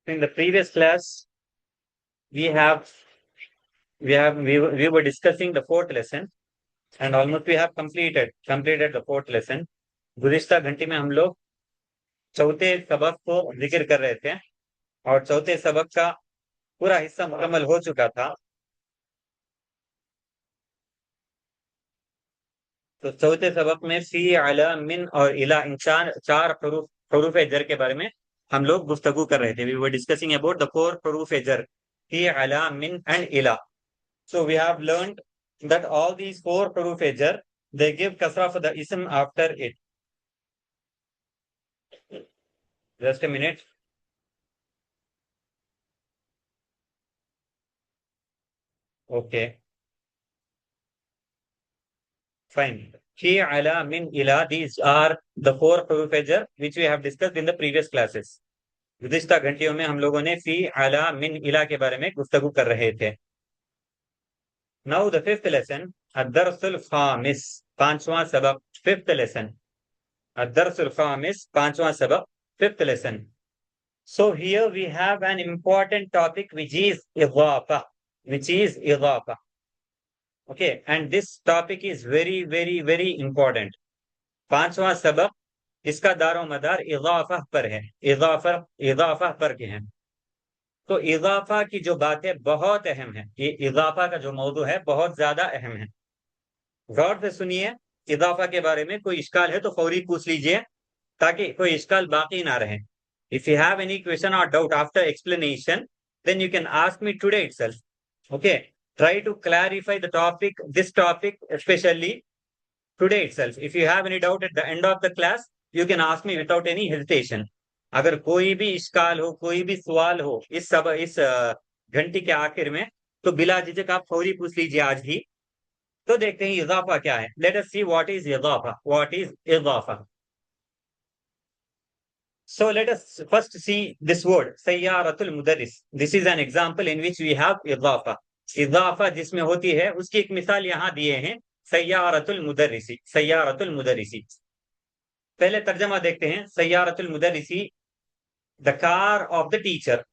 In the previous class, we have we were discussing the fourth lesson, and almost we have completed the fourth lesson. गुज़िश्ता घंटी में हम लोग चौथे सबक को जिक्र कर रहे थे और चौथे सबक का पूरा हिस्सा मुकम्मल हो चुका था। तो चौथे सबक में फी, अला, मिन और इला इन चार हरूफ जर के बारे में हम लोग गुफ्तगू कर रहे थे। We were discussing about the four हरूफ जर, फी, अला, मिन एंड इला। So we have learned that all these four huruf jar, they give kasra for the ism after it. Just a minute. Okay. Fine. Fi, ala, min, ila, these are the four huruf jar which we have discussed in the previous classes. गुज़िश्ता घंटियों में हम लोगों ने फी, अला, मिन, इला के बारे में गुफ्तगू कर रहे थे। Now the fifth lesson, ad-darsul khamis, पांचवा सबक, fifth lesson. ad-darsul khamis, पांचवा सबक, fifth lesson. So here we have an important topic which is idafa, Okay, and this topic is very, very, very important. पांचवा सबक इसका दारो मदार इजाफा पर है, इजाफा पर के हैं। तो इजाफा की जो बात है बहुत अहम है। ये इजाफा का जो मौजू है बहुत ज्यादा अहम है। गौर से सुनिए, इजाफा के बारे में कोई इश्काल है तो फौरी पूछ लीजिए ताकि कोई इश्काल बाकी ना रहे। If you have any question or doubt after explanation, then you can ask me today itself. Okay, try to clarify the topic, this topic especially today itself. If you have any doubt at the end of the class, you can ask me without any hesitation. अगर कोई भी इश्काल हो, कोई भी सवाल हो इस घंटी के आखिर में, तो बिला झिझक आप फौरी पूछ लीजिए आज ही। तो देखते हैं इजाफा क्या है। Let us see what is इजाफा, what is इजाफा। So let us first see this word, sayyaratul mudarris. This is an example in which we have idafa. इजाफा जिसमें होती है उसकी एक मिसाल यहां दिए हैं, सय्यारतुल मुदर्रिसी, सय्यारतुल मुदर्रिसी। पहले तर्जमा देखते हैं। सय्यारतुल मुदर्रिसी, the car of the teacher,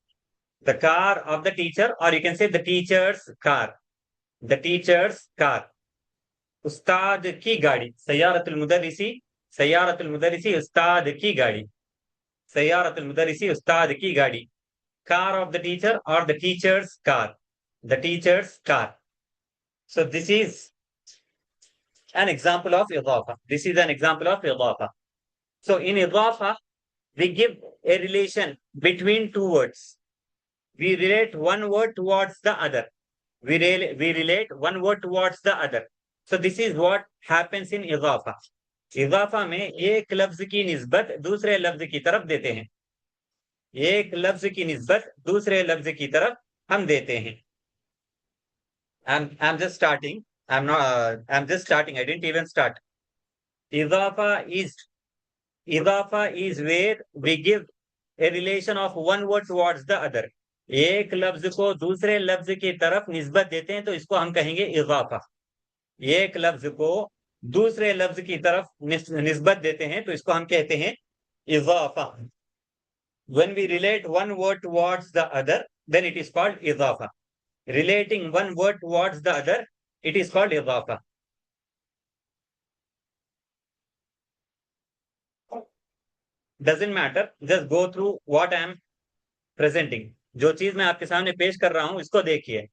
the car of the teacher, और you can say the teacher's car, the teacher's car. उस्ताद की गाड़ी, सय्यारतुल मुदर्रिसी, सय्यारतुल मुदर्रिसी उस्ताद की गाड़ी, सय्यारतुल मुदर्रिसी उस्ताद की गाड़ी। कार ऑफ द टीचर और the teacher's car, the teacher's car. So this is an example of idafa. This is an example of idafa. So in idafa, we give a relation between two words. We relate one word towards the other. We relate one word towards the other. So this is what happens in idafa. इजाफा में एक लफ्ज की निस्बत दूसरे लफ्ज की तरफ देते हैं, एक लफ्ज की निस्बत दूसरे लफ्ज की तरफ हम देते हैं। I'm just starting. I'm just starting. I didn't even start. Idafa is where we give a relation of one word towards the other. एक लफ्ज को दूसरे लफ्ज की तरफ निस्बत देते हैं तो इसको हम कहेंगे इजाफा। एक लफ्ज को दूसरे लफ्ज की तरफ निस्बत देते हैं तो इसको हम कहते हैं इजाफा। When we relate one word towards the other, then it is called idafa. Relating one word towards the other, it is called idafa. Doesn't matter, just go through what I am presenting. जो चीज मैं आपके सामने पेश कर रहा हूं इसको देखिए,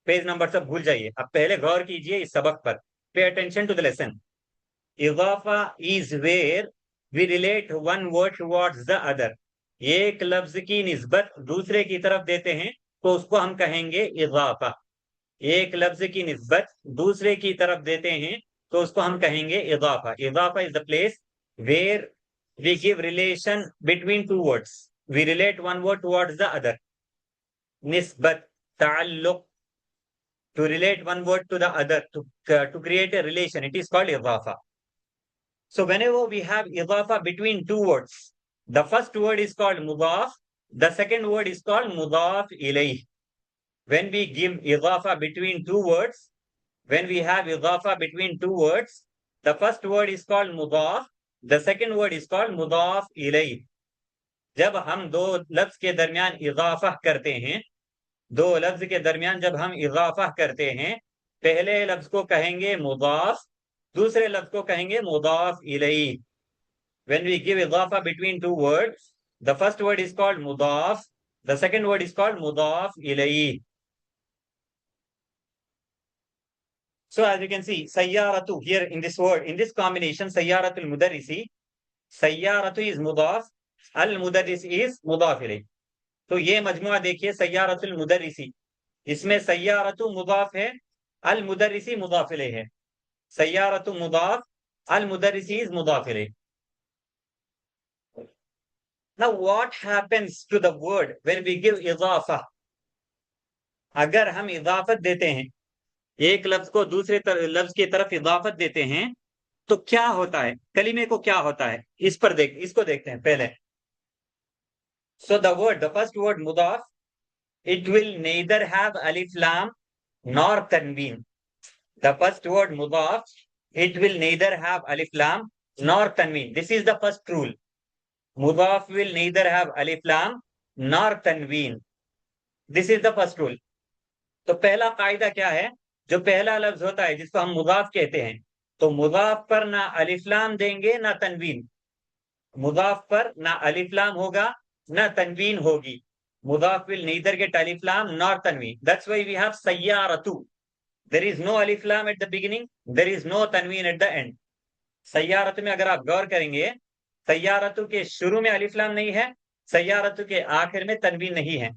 पेज नंबर सब भूल जाइए। अब पहले गौर कीजिए इस सबक पर। Pay attention to the lesson. इजाफा is where we relate one word towards the other. एक लफ्ज की निस्बत दूसरे की तरफ देते हैं तो उसको हम कहेंगे इजाफा। एक लफ्ज की निस्बत दूसरे की तरफ देते हैं तो उसको हम कहेंगे इजाफा। इजाफा is the place where we give relation between two words, we relate one word towards the other. निस्बत, ताल्लुक, to relate one word to the other, to create a relation, it is called idafa. So whenever we have idafa between two words, the first word is called mudaf, the second word is called mudaf ilayh. When we give idafa between two words, when we have idafa between two words, the first word is called mudaf, the second word is called mudaf ilayh. जब हम दो लफ्ज के दरमियान इजाफा करते हैं, दो लफ्ज के दरमियान जब हम इजाफा करते हैं, पहले लफ्ज को कहेंगे मुदाफ, दूसरे लफ्ज को कहेंगे मुदाफ इलैहि। When we give idafa between two words, the first word is called mudaf, the second word is called mudaf ilayhi. So as you can see, sayyaratu here in this word, in this combination, sayyaratul mudarrisi, sayyaratu is mudaf, al mudarris is mudaf ilayhi. तो ये मजमुआ देखिए सय्यारतुल मुदर्रिसी, इसमें सय्यारतु मुदाफ है, अल मुदर्रिसी मुदाफ इलैहि है। सय्यारतु मुदाफ, अल मुदर्रिसी is मुदाफ इलैहि। Now what happens to the word when we give इजाफा? अगर हम इजाफत देते हैं, एक लफ्ज को दूसरे लफ्ज की तरफ इजाफत देते हैं, तो क्या होता है, कलीमे को क्या होता है, इसको देखते हैं पहले। So the first word mudaf, it will neither have alif lam nor tanween. The first word mudaf, it will neither have alif lam nor tanween. This is the first rule. Mudaf will neither have alif lam nor tanween. This is the first rule. तो पहला कायदा क्या है, जो पहला लफ्ज होता है जिसको हम मुदाफ कहते हैं, तो मुदाफ पर ना अलिफ लाम देंगे ना तनवीन। मुदाफ पर ना अलिफ लाम होगा ना तनवीन होगी। मुदाफ will neither get alif lam nor tanween. That's why we have sayyaratu. There is no alif lam at the beginning, there is no tanween at the end. सय्यारतु में अगर आप गौर करेंगे, सय्यारतु के शुरू में अलिफ लाम नहीं है, सय्यारतु के आखिर में तनवीन नहीं है।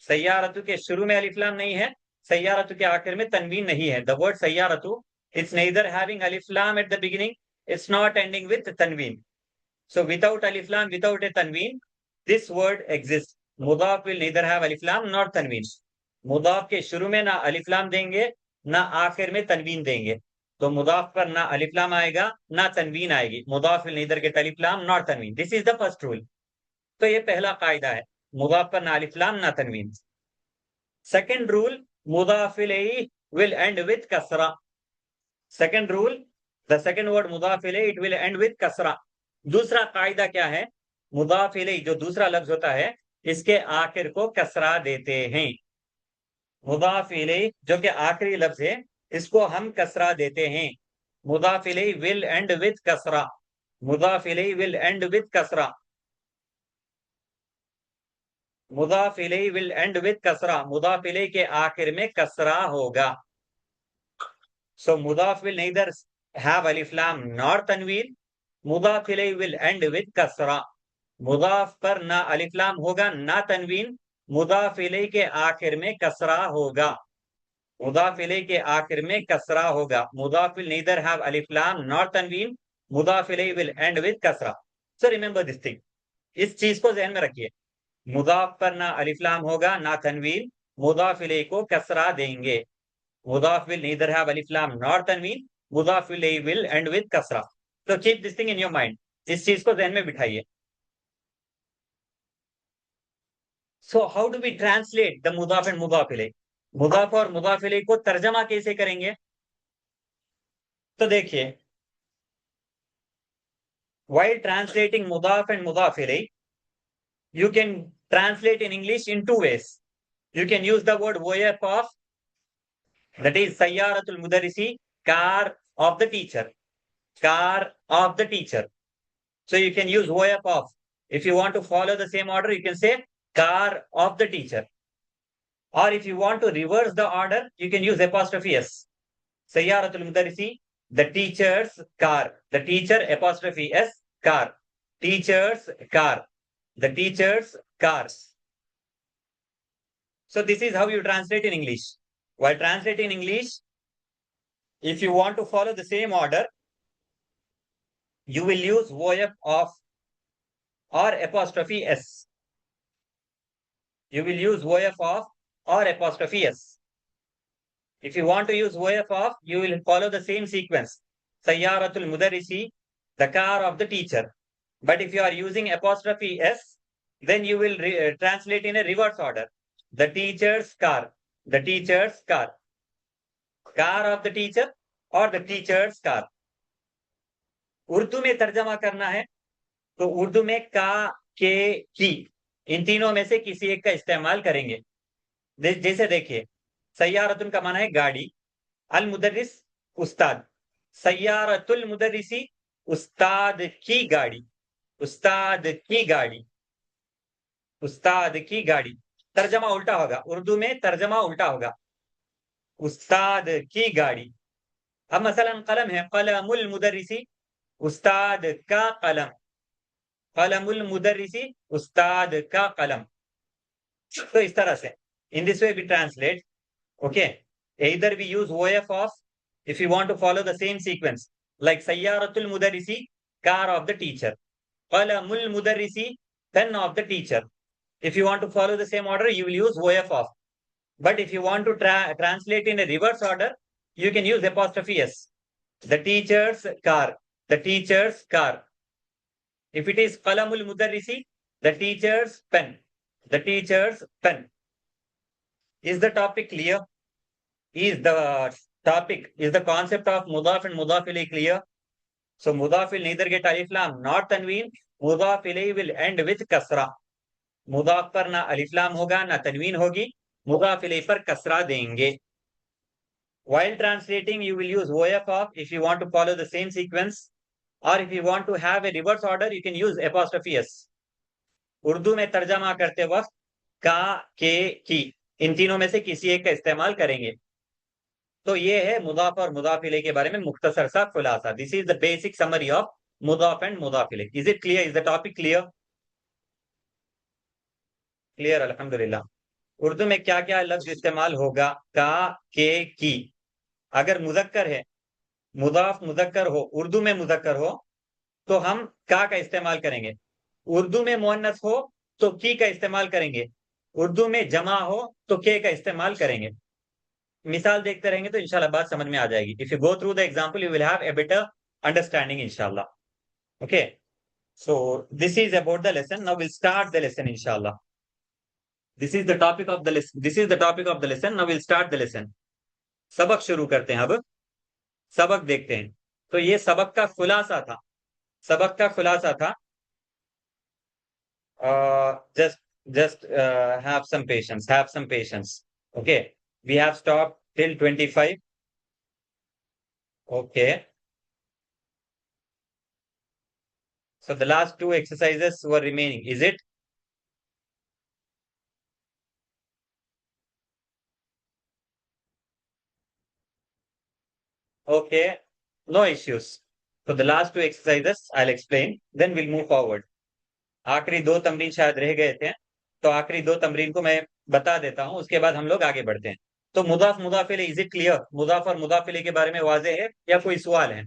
सय्यारतु के शुरू में अलिफ लाम नहीं है, सय्यारतु के आखिर में तनवीन नहीं है। द वर्ड सय्यारतु, it's neither having alif lam at the beginning, it's not ending with tanween. So without alif lam, without a tanween, this word exists. मुदाफ will neither have alif lam nor tanween. मुदाफ के शुरू में ना अलिफ लाम देंगे, ना आखिर में तनवीन देंगे। तो मुदाफ पर ना अलिफ लाम आएगा ना तनवीन आएगी। मुदाफ will neither get alif lam nor tanween. This is the first rule. तो ये पहला कायदा है, मुदाफ पर ना अलिफ लाम ना तनवीन। Second rule, मुदाफ इलैहि will end with kasra. Second rule, the second word मुदाफ इलैहि, it will end with kasra. दूसरा कायदा क्या है, मुदाफ इलैहि जो दूसरा लफ्ज होता है, इसके आखिर को कसरा देते हैं। मुदाफ इलैहि जो कि आखिरी लफ्ज है, इसको हम कसरा देते हैं। मुदाफ इलैहि will end with कसरा। मुदाफ इलैहि will end with कसरा। मुदाफ इलैहि will end with कसरा। मुदाफ इलैहि के आखिर में कसरा होगा। So मुदाफ will neither have alif lam nor tanween. मुदाफ इलैहि will end with कसरा। मुदाफ पर ना अलिफ लाम होगा ना तनवीन। मुदाफ इलैहि के आखिर में कसरा होगा। मुदाफ इलैहि के आखिर में कसरा होगा। मुदाफ will neither have alif lam nor tanween. मुदाफ इलैहि will end with कसरा। So remember this thing. इस चीज को ध्यान में रखिए। मुदाफ पर ना अलिफ लाम होगा ना तनवीन, मुदाफ इलैहि को कसरा देंगे। मुदाफ will neither have alif lam nor tanween. मुदाफ इलैहि will end with कसरा। So keep this thing in your mind. इस चीज को ध्यान में बिठाइए। So how do we translate the मुदाफ and मुदाफ इलैहि? मुदाफ और मुदाफ इलैहि को तर्जमा कैसे करेंगे? तो देखिए, while translating मुदाफ and मुदाफ इलैहि, you can translate in English in two ways. You can use the word voyef of, that is sayyaratul mudarrisi, car of the teacher. Car of the teacher. So you can use voyef of. If you want to follow the same order, you can say car of the teacher. Or if you want to reverse the order, you can use apostrophe s. Sayyaratul mudarrisi, the teacher's car. The teacher apostrophe s, car. Teacher's car. The teacher's cars. So this is how you translate in English. While translating in English, if you want to follow the same order, you will use voyef of or apostrophe s. You will use voyef of or apostrophe s. If you want to use voyef of, you will follow the same sequence. Sayyaratul mudarrisi, the car of the teacher. But if you are using apostrophe s, then you will translate in a reverse order. The teacher's car. The teacher's car. Car of the teacher or the teacher's car. Urdu में तर्जमा करना है तो उर्दू में का के, की, इन तीनों में से किसी एक का इस्तेमाल करेंगे। जैसे देखिए, सय्यारतुन का माना है गाड़ी, अल मुदर्रिस उस्ताद, सय्यारतुल मुदर्रिसी उस्ताद की गाड़ी, उस्ताद की गाड़ी, उस्ताद की गाड़ी। तर्जमा उल्टा होगा, उर्दू में तर्जमा उल्टा होगा, उस्ताद की गाड़ी। अब मसलन कलम है, कलमुल मुदर्रिसी उस्ताद का कलम, कलमुल मुदर्रिसी उस्ताद का कलम। तो इस तरह से, in this way we translate, okay, either we use OF of, if you want to follow the same sequence, like sayyaratul mudarrisi, car of the teacher, qalamul mudarrisi, pen of the teacher. If you want to follow the same order, you will use OF of. But if you want to translate in a reverse order, you can use apostrophe S. The teacher's car, the teacher's car. If it is qalamul mudarrisi, the teacher's pen, the teacher's pen. Is the topic clear? Is the concept of mudaf and mudaf ilayh clear? So mudaf will neither get alif lam nor tanween. Mudaf ilayh will end with kasra. मुदाफ पर ना अलिफ लाम होगा ना तनवीन होगी, मुदाफ इलैह पर कसरा देंगे। While translating, you will use OF of if you want to follow the same sequence, or if you want to have a reverse order, you can use apostrophe S. Urdu में तर्जमा करते वक्त का, के, की, इन तीनों में से किसी एक का इस्तेमाल करेंगे। तो ये है मुदाफ और मुदाफ इलैह के बारे में मुख्तसर सा खुलासा। This is the basic summary of मुदाफ एंड मुदाफ इलैह। Is it clear? Is the topic clear? Clear, अल्हम्दुलिल्लाह। उर्दू में क्या क्या लफ्ज इस्तेमाल होगा? का, के, की। अगर मुजक्कर है, मुदाफ मुजक्कर हो, उर्दू में मुजक्कर हो, तो हम का इस्तेमाल करेंगे। उर्दू में मुअन्नस हो तो की का इस्तेमाल करेंगे। उर्दू में जमा हो तो के का इस्तेमाल करेंगे। मिसाल देखते रहेंगे तो इंशाल्लाह बात समझ में आ जाएगी। If you go through the example, you will have a better understanding इंशाल्लाह। Okay, so this is about the lesson. Now will start the lesson इंशाल्लाह। This is the topic of the lesson, this is the topic of the lesson. Now will start the lesson. सबक शुरू करते हैं। अब सबक देखते हैं। तो ये सबक का खुलासा था, सबक का खुलासा था। just have some patience, have some patience. Okay, we have stopped till 25. Okay, so the last two exercises were remaining, is it? Okay, no issues. So the last two exercises I'll explain, then we'll move forward. आखिरी दो तमरीन शायद रह गए थे, तो आखिरी दो तमरीन को मैं बता देता हूं, उसके बाद हम लोग आगे बढ़ते हैं। तो मुदाफ मुदाफ इलैह, इज इट क्लियर? मुदाफ और मुदाफ इलैह के बारे में वाज़ेह है या कोई सवाल है?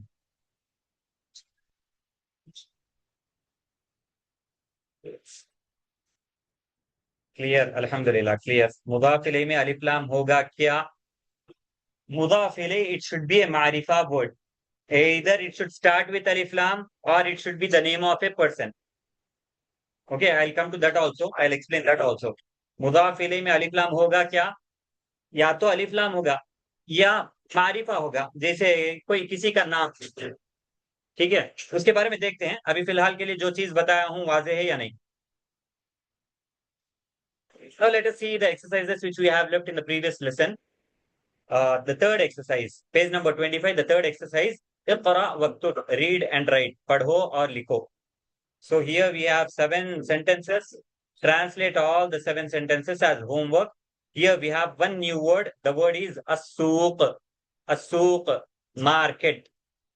क्लियर, अल्हम्दुलिल्लाह क्लियर। मुदाफ इलैह में अलिफ लाम होगा क्या? मुदाफ इलैह, इट शुड बी ए मारिफा word, either it should start with alif lam or it should be the name of a person. Okay, I'll come to that also, I'll explain that also. मुदाफ इलैह में अलिफ लाम होगा क्या? या तो अलिफ लाम होगा या मारिफा होगा, जैसे कोई किसी का नाम। ठीक है, उसके बारे में देखते हैं। अभी फिलहाल के लिए जो चीज बताया हूं वाज़ेह है या नहीं। Now let us see the exercises which we have left in the previous lesson. The third exercise, page number 25, the third exercise, Iqra वक्तुब, read and write, पढ़ो और लिखो. So here we have 7 sentences. Translate all the 7 sentences as homework. Here we have one new word. The word is as-suq. As-suq, market.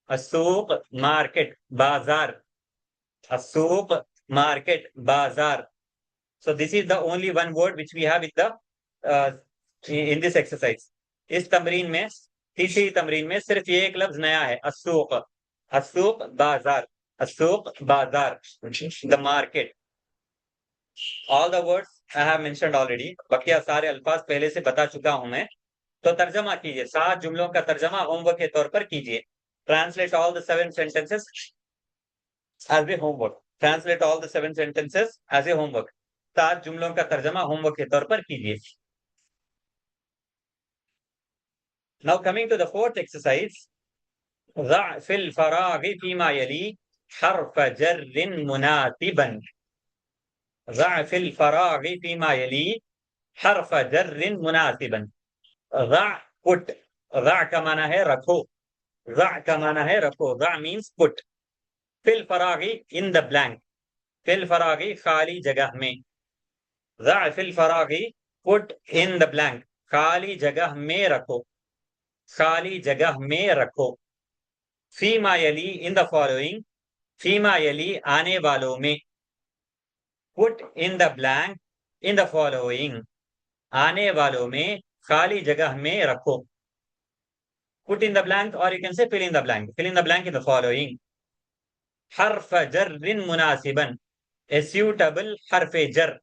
As-suq, market, bazaar. As-suq, market, bazaar. So this is the only one word which we have in this exercise. इस तमरीन में, तीसरी तमरीन में सिर्फ ये एक लफ्ज नया है, as-suq. as-suq, बाजार. as-suq, बाजार, the market. All the words I have mentioned already. बकिया सारे अल्फाज पहले से बता चुका हूं मैं। तो तर्जमा कीजिए, 7 जुमलों का तर्जमा होमवर्क के तौर पर कीजिए। Translate all the 7 sentences as a homework. Translate all the 7 sentences as a homework. 7 जुमलों का तर्जमा होमवर्क के तौर पर कीजिए। Now coming to the fourth exercise, ضع في الفراغ فيما يلي حرف جر مناسبا. ज़अ fill फरागी फीमा यली हर्फ जर्र मुनासिबन। ज़अ पुट, ज़अ का माना है रखो, ज़अ का माना है रखो, ज़अ मीन्स पुट, फिल फरागी इन द ब्लैंक, फिल फरागी खाली जगह में, ज़अ फिल फरागी पुट इन द ब्लैंक, खाली जगह में रखो, खाली जगह में रखो। फीमा यली इन द फॉलोइंग, फीमा यली आने वालों में, put in the blank in the following, आने वालों में खाली जगह में रखो। पुट इन द ब्लैंक और you can say fill in the blank, fill in the blank in the following. हर्फ जर्रिन मुनासिबन, ए सूटेबल हर्फ जर,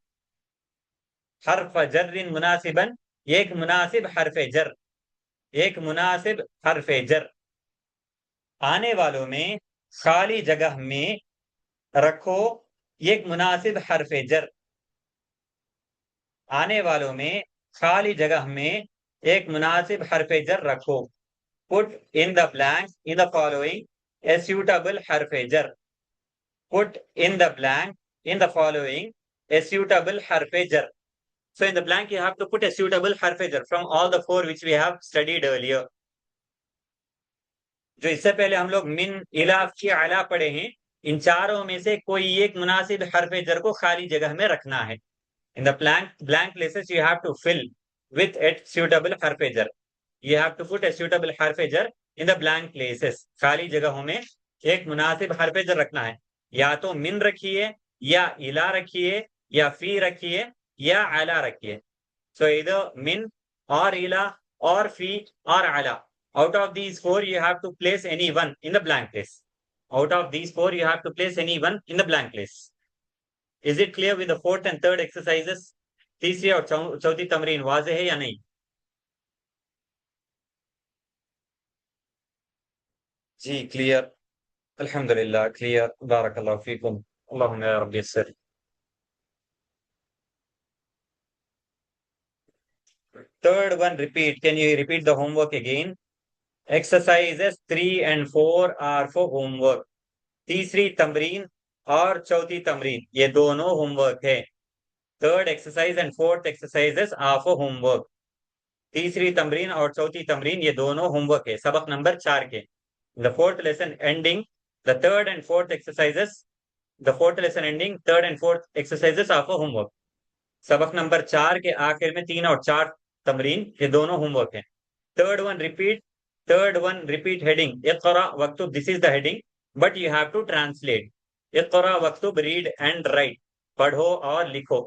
हर्फ जर्रिन मुनासिबन, एक मुनासिब हर्फ जर, एक मुनासिब हर्फ जर। आने वालों में खाली जगह में रखो एक मुनासिब हर्फ जर, आने वालों में खाली जगह में एक मुनासिब हर्फ जर रखो। Put in the blank in the following a suitable हर्फ जर, put in the blank in the following a suitable हर्फ जर। So in the blank you have to put a suitable harf jar from all the four which we have studied earlier. जो इससे पहले हम लोग मिन इला की अला पढ़े हैं, इन चारों में से कोई एक मुनासिब हर्फ जर को खाली जगह में रखना है। In the blank places you have to fill with a suitable harf jar. You have to put a suitable harf jar in the blank places. खाली जगहों में एक मुनासिब हर्फ jar रखना है, या तो मिन रखिए, या इला रखिए, या फी रखिए, या अला रखिए। So either min or ila or fi or ala. Out of these four, you have to place any one in the blank place. Out of these four, you have to place any one in the blank place. Is it clear with the fourth and third exercises? तीसरी और चौथी तमरीन वाज़ेह है या नहीं? जी clear, अल्हम्दुलिल्लाह clear, बारकल्लाहु फीकुम, अल्लाहुम्मा या रब्बी यस्सिर। Third one, repeat. Can you repeat the homework again? Exercises 3 and 4 are for homework. तीसरी तमरीन और चौथी तमरीन ये दोनों होमवर्क है। Third exercise and fourth exercises are for homework. तीसरी तमरीन और चौथी तमरीन ये दोनों होमवर्क है, सबक नंबर 4 के। The fourth lesson ending the third and fourth exercises, the fourth lesson ending third and fourth exercises are for homework. सबक नंबर 4 के आखिर में 3 और 4 तमरीन ये दोनों होमवर्क है। Third one repeat, third one repeat heading iqra waktub, this is the heading but you have to translate. iqra waktub, read and write, पढ़ो और लिखो,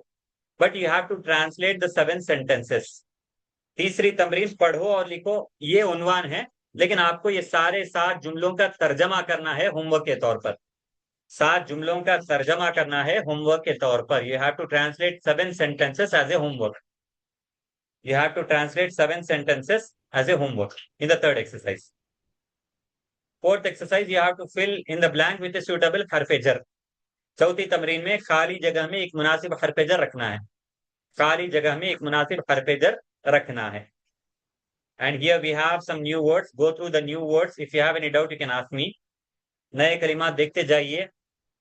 but you have to translate the 7 sentences. तीसरी तमरीन पढ़ो और लिखो ये उन्वान है, लेकिन आपको ये सारे 7 जुमलों का तर्जमा करना है होमवर्क के तौर पर। 7 जुमलों का तर्जमा करना है होमवर्क के तौर पर। You have to translate 7 sentences as a homework. You have to translate 7 sentences as a homework in the third exercise. Fourth exercise, you have to fill in the blank with a suitable harf jar. चौथी तमरीन में खाली जगह में एक मुनासिब हर्फ jar रखना है, खाली जगह में एक मुनासिब हर्फ jar रखना है। And here we have some new words. Go through the new words. If you have any doubt, you can ask me. नए कलिमात देखते जाइए,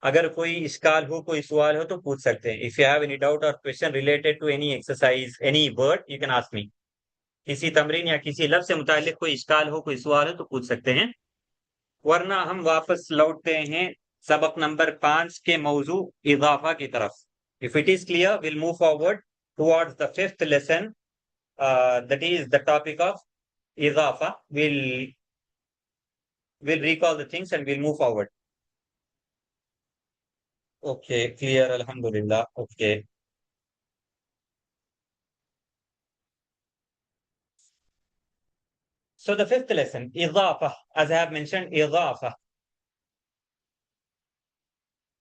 अगर कोई इश्काल हो, कोई सवाल हो तो पूछ सकते हैं। If you have any doubt or question related to any exercise, any word, you can ask me. किसी तमरीन या किसी लफ्ज से मुतालिक कोई इश्काल हो, कोई सवाल हो तो पूछ सकते हैं, वरना हम वापस लौटते हैं सबक नंबर 5 के मौजू इजाफा की तरफ। If it is clear, we'll move forward towards the 5th lesson, that is the topic of idafa. We'll recall the things and we'll move forward. Okay, clear, alhamdulillah. Okay. So the 5th lesson, idafa, as I have mentioned, idafa.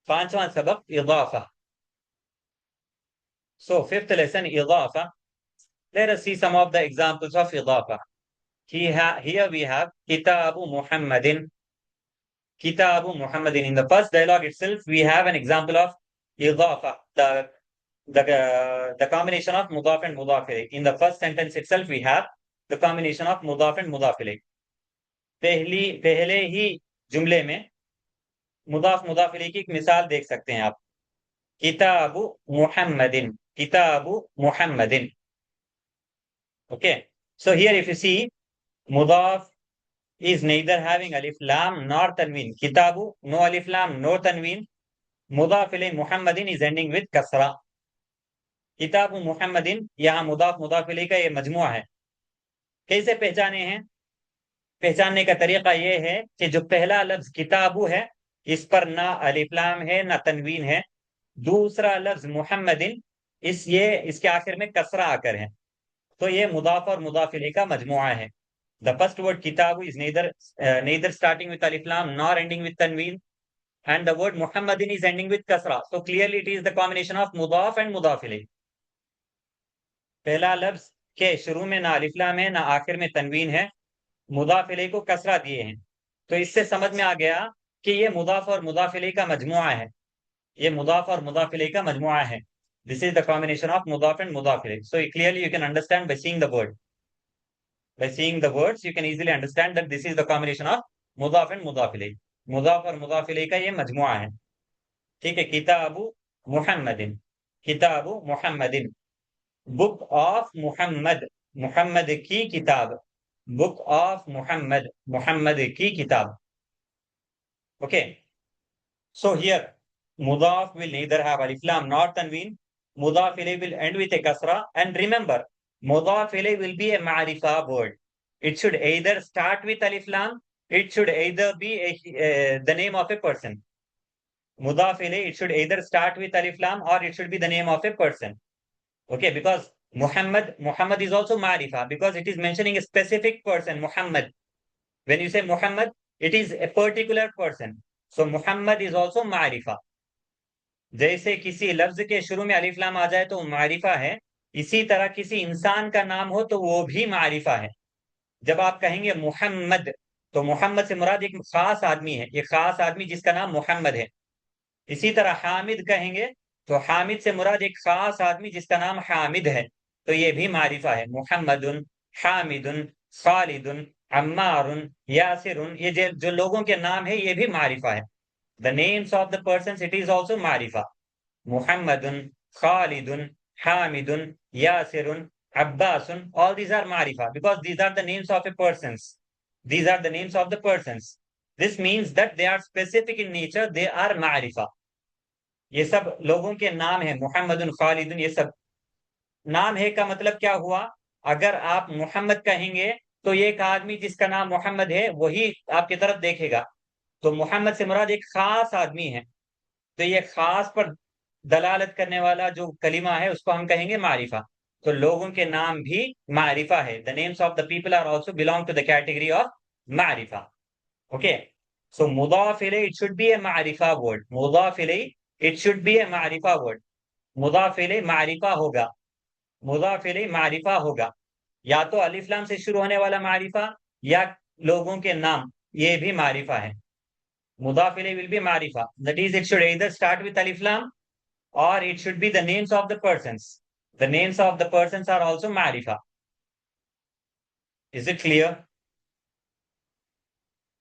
पांचवा सबक इदाफा. So 5th lesson, idafa. Let us see some of the examples of idafa. Here we have Kitabu Muhammadin. Kitabu Muhammadin. In the first dialogue itself, we have an example of idafa, the combination of mudaf and mudaf ilayh. In the first sentence itself, we have the combination of mudaf and mudaf ilayh. पहले ही जुमले में मुदाफ मुदाफ इलैह की एक मिसाल देख सकते हैं आप। किताबु मुहम्मदिन, किताबु मुहम्मदिन. Okay. So here if you see, mudaf is neither having alif lam nor tanween. Kitabu, no alif lam, no tanween. Mudaf ilay Muhammadin is ending with kasra. किताब मुहम्मदिन, यहाँ मुदाफ मुदाफ इलैह का ये मजमुआ है. कैसे पहचाने हैं? पहचानने का तरीका ये है कि जो पहला लफ्ज किताबु है, इस पर ना अलिफ लाम है ना तनवीन है. दूसरा लफ्ज मुहम्मदिन, इसके आखिर में कसरा आकर है. तो ये मुदाफ और मुदाफ इलैह का मजमुआ है. द फर्स्ट वर्ड किताबु is neither starting with alif lam nor ending with tanween, and the word muhammadin is ending with kasra. So clearly it is the combination of mudaf and mudaf ilayh. पहला लफ्ज के शुरू में ना अलिफ लाम है ना आखिर में तनवीन है, मुदाफ इलैह को कसरा दिए हैं. तो इससे समझ में आ गया कि ये मुदाफ और मुदाफ इलैह का मजमुआ है. ये मुदाफ और मुदाफ इलैह का मजमुआ है. This is the combination of mudaf and mudaf ilayh. So clearly you can understand by seeing the word. By seeing the words, you can easily understand that this is the combination of mudaf and mudaf ilayh. मुदाफ और मुदाफ इलैह का ये मजमुआ है. ठीक है. किताबु मुहम्मदिन, किताबु मुहम्मदिन. Book of Muhammad, Muhammad की किताब. बुक ऑफ मुहम्मद, मुहम्मद की किताब. Okay. So here, mudaf will neither have alif lam nor tanween. Mudaf ilayh will end with a kasra. And remember, mudaf ilayh will be a ma'rifa word. It should either start with alif lam, it should either be the name of a person. Mudaf ilayh, it should either start with alif lam or it should be the name of a person. Okay, because Muhammad is also ma'rifa because it is mentioning a specific person, Muhammad. When you say Muhammad, it is a particular person. So Muhammad is also ma'rifa. जैसे किसी लफ्ज के शुरू में अलिफ लाम आ जाए तो मारिफा है, इसी तरह किसी इंसान का नाम हो तो वो भी मारिफा है. जब आप कहेंगे मुहम्मद, तो मुहम्मद से मुराद एक खास आदमी है, एक खास आदमी जिसका नाम मुहम्मद है. इसी तरह हामिद कहेंगे तो हामिद से मुराद एक खास आदमी जिसका नाम हामिद है, तो ये भी मारिफा है. मुहम्मदुन, हामिदुन, खालिदुन, अम्मारुन, यासिरुन, ये जो लोगों के नाम है ये भी मारिफा है. The names of the persons, it is also marifa. Muhammadun, Khalidun, Hamidun, Yasirun, Abbasun, all these are marifa because these are the names of a persons. These are the names of the persons. This means that they are specific in nature, they are marifa. ये सब लोगों के नाम है. मुहम्मदुन, खालिदुन, ये सब नाम है का मतलब क्या हुआ? अगर आप मुहम्मद कहेंगे तो ये एक आदमी जिसका नाम मुहम्मद है वही आपकी तरफ देखेगा. तो मोहम्मद से मुराद एक खास आदमी है, तो ये खास पर दलालत करने वाला जो कलिमा है उसको हम कहेंगे मारिफा. तो लोगों के नाम भी मारिफा है. The names of the people are also belong to the category of मारिफा. ओके. सो मुदाफ इलैह इट शुड बी ए मारिफा वर्ड. मुदाफ इलैह इट शुड बी ए मारिफा वर्ड. मुदाफ इलैह मारिफा होगा. मुदाफ इलैह मारिफा होगा, या तो अलिफ लाम से शुरू होने वाला मारिफा या लोगों के नाम, ये भी मारिफा है. Mudaf ilayh will be marifa. That is, it should either start with alif lam or it should be the names of the persons. The names of the persons are also marifa. Is it clear?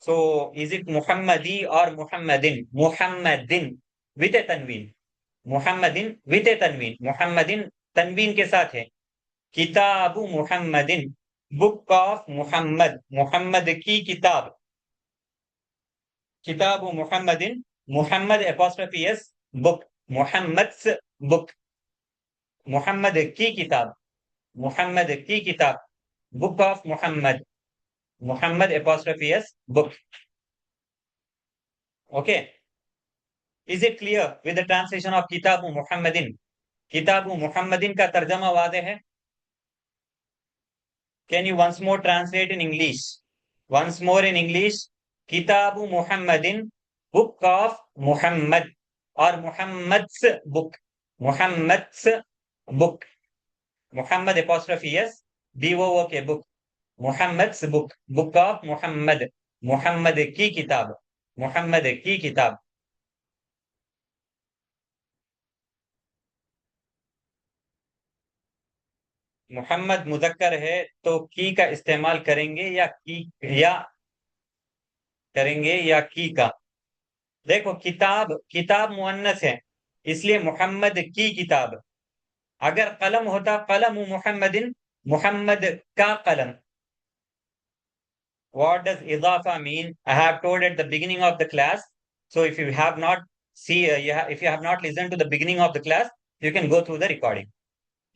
So, is it Muhammadi or Muhammadin? Muhammadin with a tanween. Muhammadin with a tanween. Muhammadin tanween के साथ है. किताबु मुहम्मदिन, book of Muhammad, Muhammad की किताब. किताबु मुहम्मदिन, Muhammad apostrophe s, book, मुहम्मद्स book. Muhammad की किताब, मुहम्मद की किताब, book of Muhammad, Muhammad apostrophe s, book. Okay. Is it clear with the translation of किताबु मुहम्मदिन? किताबु मुहम्मदिन का तर्जमा वादे है. Can you once more translate in English? Once more in English. किताबु मुहम्मदिन, बुक ऑफ मुहम्मद, और Muhammad's book, Muhammad's book. Muhammad apostrophe s, BOO K book, Muhammad's book, book of Muhammad, Muhammad की किताब, मुहम्मद की किताब. मुहम्मद मुजक्कर है तो की का इस्तेमाल करेंगे या की का. देखो, किताब, किताब मुअन्नस है, इसलिए मोहम्मद की किताब। अगर कलम होता कलम मोहम्मदिन, मोहम्मद का कलम। What does idafa mean? I have told at the beginning of the class. So if you have not if you have not listened to the beginning of the class, you can go through the recording.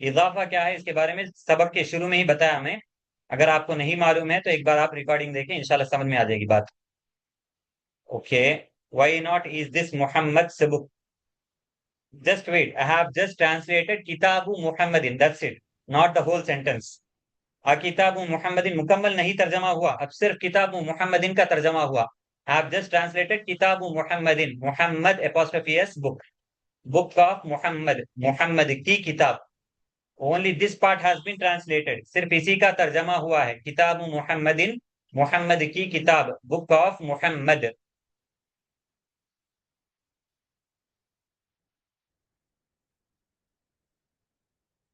इजाफा क्या है इसके बारे में सबक के शुरू में ही बताया हमें। अगर आपको नहीं मालूम है तो एक बार आप रिकॉर्डिंग देखें, इंशाल्लाह समझ में आ जाएगी बात। Okay, why not is this Mohammad's book? Just wait, I have just translated किताबु मुहम्मदिन, that's it, not the whole sentence. किताब मुहम्मदिन मुकम्मल नहीं तर्जमा हुआ, अब सिर्फ किताब मुहम्मदिन का तर्जमा हुआ। आई हैव जस्ट ट्रांसलेटेड किताब मुहम्मदिन, Muhammad apostrophe S book, book of Muhammad, Muhammad की किताब। Only this part has been translated, सिर्फ इसी का तर्जमा हुआ है। किताब मुहम्मदिन, मुहम्मद की किताब, book of Muhammad.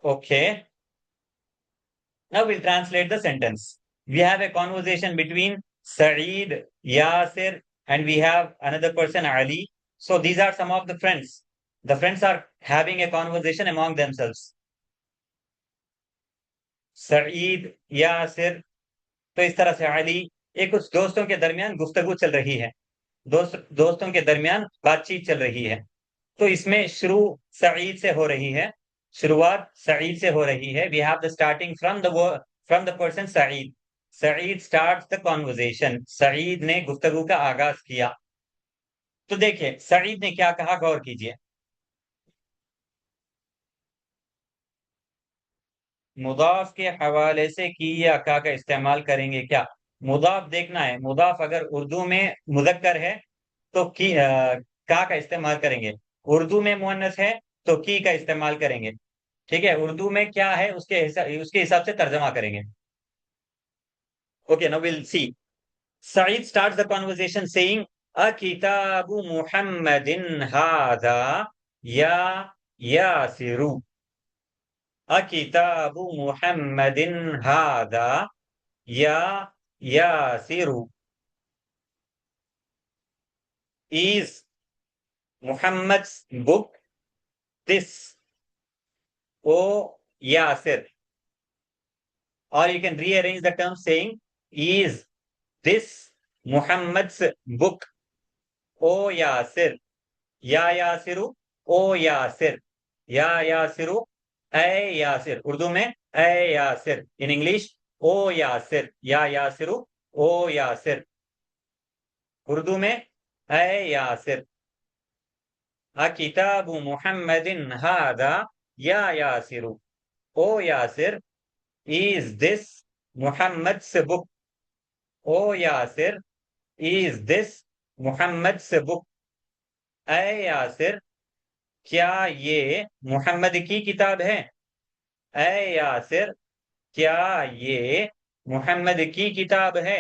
Okay, now we'll translate the sentence. We have a conversation between Saeed, Yasir, and we have another person, Ali. So these are some of the friends. The friends are having a conversation among themselves. Saeed, Yasir, तो इस तरह से अली, एक कुछ दोस्तों के दरमियान गुफ्तगू चल रही है, दोस्तों के दरमियान बातचीत चल रही है। तो इसमें शुरू सईद से हो रही है, शुरुआत सईद से हो रही है। We have the starting from the person Saeed. Saeed starts the conversation, Saeed ने गुफ्तगू का आगाज किया। तो देखिए सईद ने क्या कहा, गौर कीजिए। मुदाफ के हवाले से की या का इस्तेमाल करेंगे क्या? मुदाफ देखना है, मुदाफ अगर उर्दू में मुजक्कर है तो का इस्तेमाल करेंगे, उर्दू में मुअन्नस है तो की का इस्तेमाल करेंगे। ठीक है, उर्दू में क्या है उसके हिसाब से तर्जमा करेंगे। Okay, now will see. Saeed starts the conversation saying a किताबु मुहम्मदिन हादा या यासिरु। अ किताबु मुहम्मदिन हादा या यासिरु। Is Muhammad's book this, O Yasir. Or you can rearrange the term saying, is this Muhammad's book? O Yasir. Ya Yasiru. O Yasir. Ya Yasiru. A Yasir. Urdu में A Yasir. In English, O Yasir. Ya Yasiru. O Yasir. Urdu में A Yasir. किताब मुहम्मदिन हादा या यासिरु। ओ Yasir, is this Muhammad's book? O Yasir, is this Muhammad's book? ऐ यासिर, क्या ये मुहम्मद की किताब है? ऐ यासिर, क्या ये मुहम्मद की किताब है?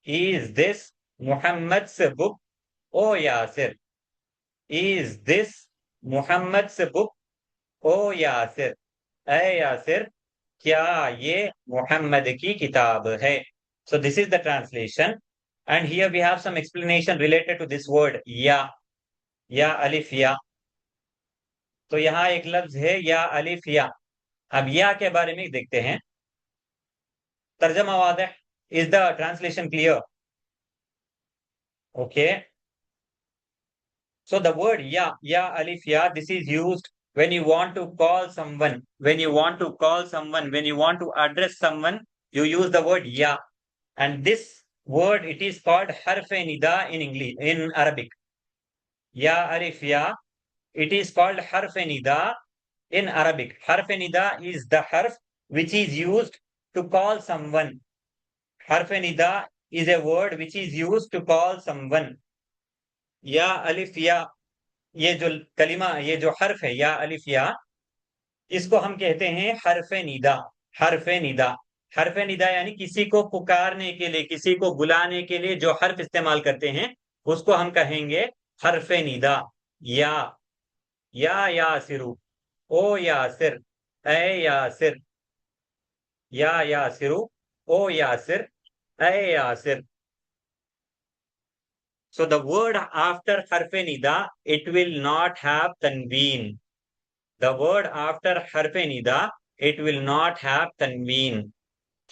Is this Muhammad's book? O Yasir, is this Muhammad's book? O Yasir, ऐ यासिर, क्या ये मुहम्मद की किताब है? So this is the translation, and here we have some explanation related to this word या अलिफ या। तो यहाँ एक लफ्ज है या अलिफ या। अब या के बारे में देखते हैं। तर्जमा वाज़ेह, is the translation clear? Okay, so the word ya alif ya, this is used when you want to call someone, when you want to call someone, when you want to address someone, you use the word ya. And this word, it is called harf nida in English, in Arabic. Ya alif ya, it is called harf nida in Arabic. Harf nida is the harf which is used to call someone. Harf nida is a word which is used to call someone. या अलिफ या, ये जो कलिमा, ये जो हर्फ है या अलिफ या, इसको हम कहते हैं हर्फ निदा। हर्फ निदा, हर्फ निदा यानी किसी को पुकारने के लिए, किसी को बुलाने के लिए जो हर्फ इस्तेमाल करते हैं उसको हम कहेंगे हर्फ निदा। या यासिरु, ओ यासिर, ए यासिर। या यासिरु, ओ यासिर, ए Yasir. So the word after harf nida, it will not have tanween. The word after harf nida, it will not have tanween.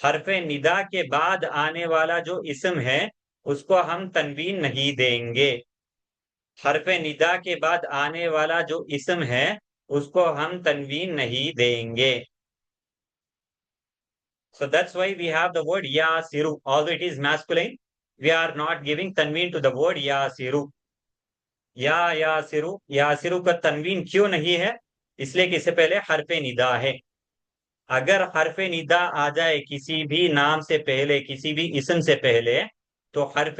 हरफ निदा के बाद आने वाला जो इसम है उसको हम तनवीन नहीं देंगे। हरफ निदा के बाद आने वाला जो इसम है उसको हम तनवीन नहीं देंगे। So that's why we have the word yasiru. Although it is masculine, we are not giving tanween to the word yasiru. यासिरु, यासिरु का तनवीन क्यों नहीं है? इसलिए कि इससे पहले हरफ निदा है। अगर हरफ निदा आ जाए किसी भी नाम से पहले, किसी भी इसम से पहले, तो हरफ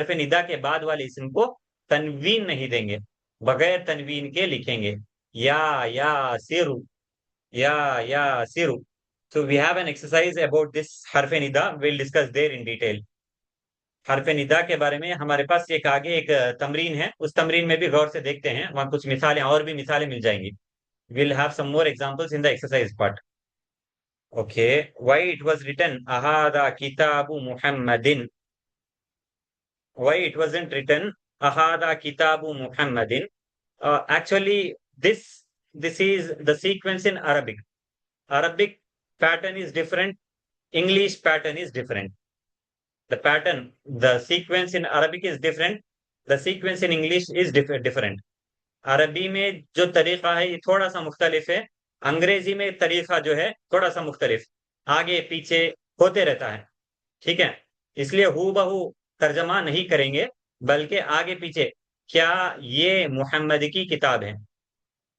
निदा के बाद वाले इसम को तनवीन नहीं देंगे, बगैर तनवीन के लिखेंगे या सिरु, या सिरु। So we have an exercise about this हरफ Nida, we'll discuss there in detail. हरफ निदा के बारे में हमारे पास एक आगे एक तमरीन है, उस तमरीन में भी गौर से देखते हैं, वहां कुछ मिसालें और भी मिसालें मिल जाएंगी। We'll have some more examples in the exercise part. Okay, why it was written ahada kitabu Muhammadin? Why it wasn't written ahada kitabu Muhammadin? Actually, this is the sequence in Arabic. Arabic pattern is different. English pattern is different. The pattern, the sequence in Arabic is different. The sequence in English is different. अरबी में जो तरीका है ये थोड़ा सा मुख्तलिफ है, अंग्रेजी में तरीका जो है थोड़ा सा मुख्तलिफ, आगे पीछे होते रहता है। ठीक है, इसलिए हूबहू तर्जमा नहीं करेंगे, बल्कि आगे पीछे क्या ये मुहम्मद की किताब है,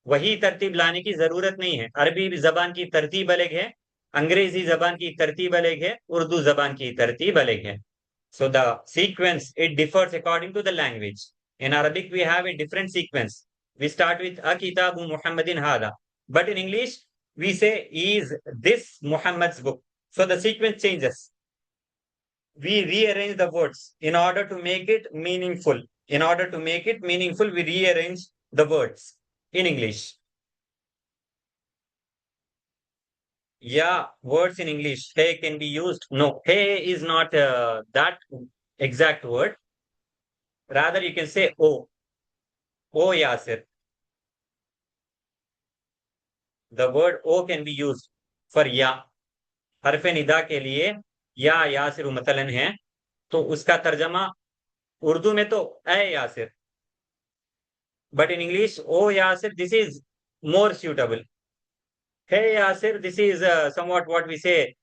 वही तरतीब लाने की जरूरत नहीं है। अरबी जबान की तरतीब अलग है, अंग्रेजी जबान की तरतीब अलग है, उर्दू जबान की तरतीब अलग है। So the sequence, it differs according to the language. In Arabic, we have a different sequence. We start with Akitabu Muhammadin Hada. But in English, we say, is this Muhammad's book? So the sequence changes. We rearrange the words in order to make it meaningful. In order to make it meaningful, we rearrange the words in English. Yeah, words in English, hey can be used. No, hey is not that exact word. Rather, you can say O. O Yasir. The word O can be used for या। हरफ निदा के लिए या यासिर मतलन है, तो उसका तर्जमा उर्दू में तो ए Yasir, but in English O Yasir, this is more suitable. Hey Yasir, this is somewhat what we say.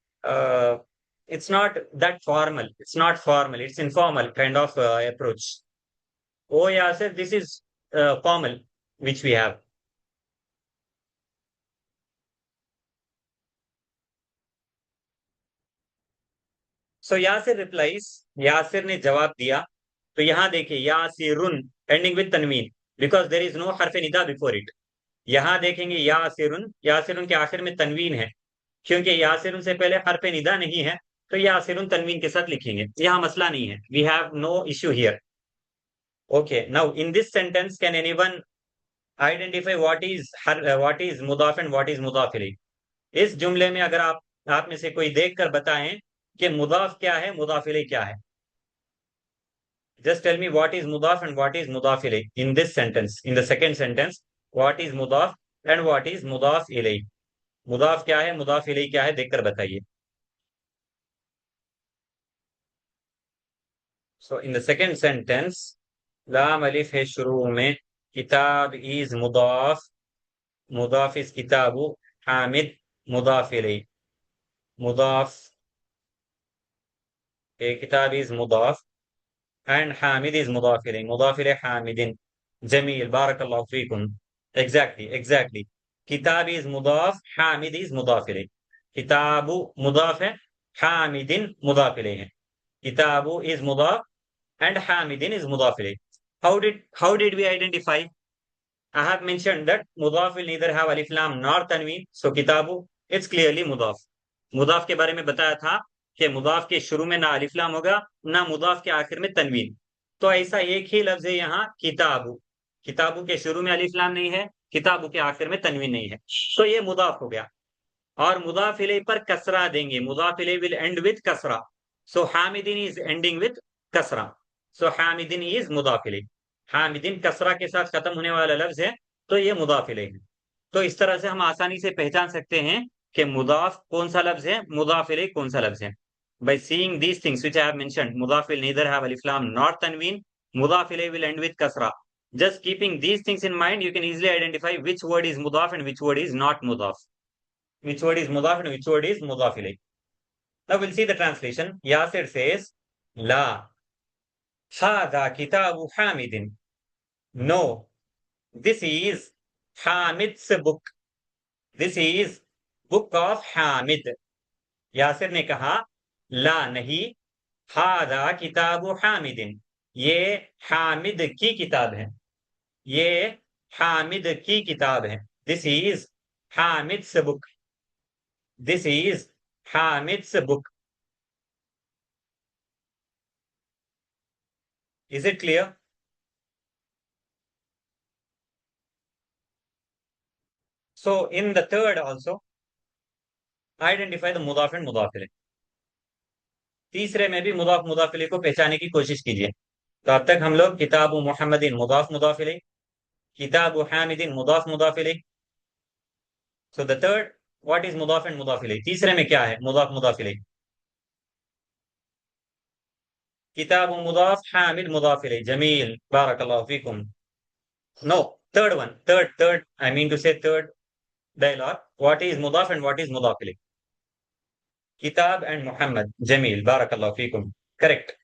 It's not that formal. It's not formal. It's informal kind of approach. Oh Yasir, this is formal, which we have. So Yasir replies, Yasir ने जवाब दिया। तो यहाँ देखिए यासिरुन ending with तनवीन, because there is no हरफ Nida before it. यहाँ देखेंगे यासिरुन, यासिरुन के आखिर में तनवीन है, क्योंकि यासिरुन से पहले हरफ निदा नहीं है, तो यासिरुन तनवीन के साथ लिखेंगे, यहाँ मसला नहीं है। We have no issue here. Okay, now in this sentence, can anyone identify what is मुदाफ and what is मुदाफ इलैह? इस जुमले में अगर आप में से कोई देखकर बताएं कि मुदाफ क्या है, मुदाफ इलैह क्या है। Just tell me what is mudaf and what is mudaf ilayh in this sentence. In the second sentence, what is mudaf and what is mudaf ilayh? मुदाफ क्या है, मुदाफ इलैह क्या है, देखकर बताइए। So in the second sentence, लाम अलिफ है शुरू में, किताब is मुदाफ, मुदाफ is किताबु, हामिद मुदाफ इलैह, मुदाफ किताब is मुदाफ and Hamid is mudaf ilayh, mudaf ilayh Hamidin. Jameel, barakallahu feekum. Exactly. Kitab is mudaf, Hamid is mudaf ilayh. Kitabu mudaf hai, Hamidin mudaf ilayh hai. Kitabu is mudaf and Hamidin is mudaf ilayh. How did we identify? I have mentioned that mudaf will neither have alif lam nor tanween, so kitabu it's clearly mudaf. मुदाफ के बारे में बताया था कि मुदाफ के शुरू में ना अलिफ लाम होगा, ना मुदाफ के आखिर में तनवीन। तो ऐसा एक ही लफ्ज है यहाँ किताबु, किताबु के शुरू में अलिफ लाम नहीं है, किताबु के आखिर में तनवीन नहीं है, तो ये मुदाफ हो गया। और मुदाफ इलैह पर कसरा देंगे, मुदाफ इलैह विल एंड विद कसरा, सो हामिदीन इज एंडिंग विद कसरा, सो हामिदिन इज मुदाफ इलैह। हामिदिन कसरा के साथ खत्म होने वाला लफ्ज है, तो ये मुदाफ इलैह है। तो इस तरह से हम आसानी से पहचान सकते हैं कि मुदाफ कौन सा लफ्ज है, मुदाफ इलैह कौन सा लफ्ज है। By seeing these things which I have mentioned, mudaf will neither have alif lam nor tanween. Mudaf ilayh will end with kasra. Just keeping these things in mind, you can easily identify which word is mudaf and which word is not mudaf. Which word is mudaf and which word is mudaf ilayh. Now we'll see the translation. Yasir says, La hadha kitabu Hamidin. No, this is Hamid's book. This is book of Hamid. Yasir ने कहा, ला नहीं, हादा किताबु हामिदिन, ये हामिद की किताब है, ये हामिद की किताब है। This is Hamid's book, this is Hamid's book. Is it clear? So in the third also identify the मुदाफ एंड मुदाफिले। तीसरे में भी मुदाफ मुदाफिले को पहचाने की कोशिश कीजिए। तो अब तक हम लोग किताब मुहम्मदिन मुदाफ मुदाफिले, किताब हामिदिन मुदाफ मुदाफिले। So the third, what is मुदाफ एंड मुदाफिले? तीसरे में क्या है मुदाफ मुदाफिले? किताब मुदाफ, हामिद मुदाफ इलैह। जमील, बारकल्लाहु फीकुम। No, third one, third, I mean to say third dialogue. What is mudaf and what is mudaf ilayh? Kitab and Muhammad. Jamil, barakallahu fikum. Correct.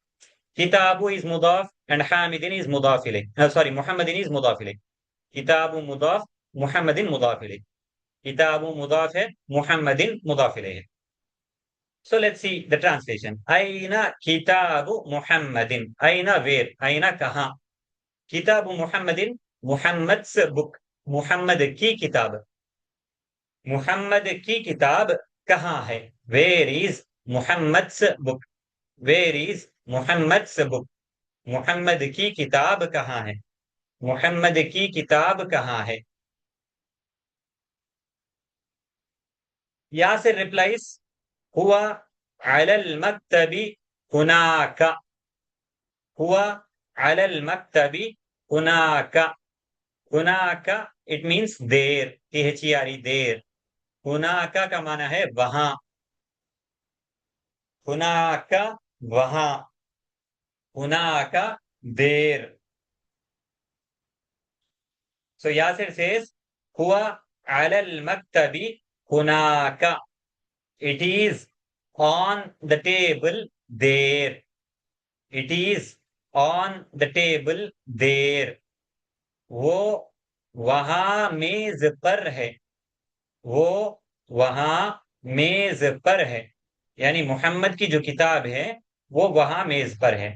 Kitabu is mudaf and Hamidin is mudaf ilayh. Sorry, Muhammadin is mudaf ilayh. Kitabu mudaf, Muhammadin mudaf ilayh. Kitabu mudaf hai, Muhammadin mudaf ilayh. So let's see the translation. Aina kitabu Muhammadin. Aina where? Aina kaha? Kitabu Muhammadin, Muhammad's book. Muhammad की किताब, मुहम्मद की किताब कहाँ है? Where is Muhammad's book, where is Muhammad's book. Muhammad की किताब कहाँ है? मुहम्मद की किताब कहाँ है? यासिर रिप्लाइज, हुआ अलल मक्तबी हुनाका, हुआ अलल मक्तबी हुनाका। हुनाका इट मीन्स देर, THERE देर। हुनाका का माना है वहां, हुनाका वहां, हुनाका देर। सो यासिर सेज, हुआ अलल मक्तबी हुनाका, it is on the table there, it is on the table there. वो वहां मेज पर है, वो वहां मेज पर है। यानी मुहम्मद की जो किताब है वो वहां मेज पर है।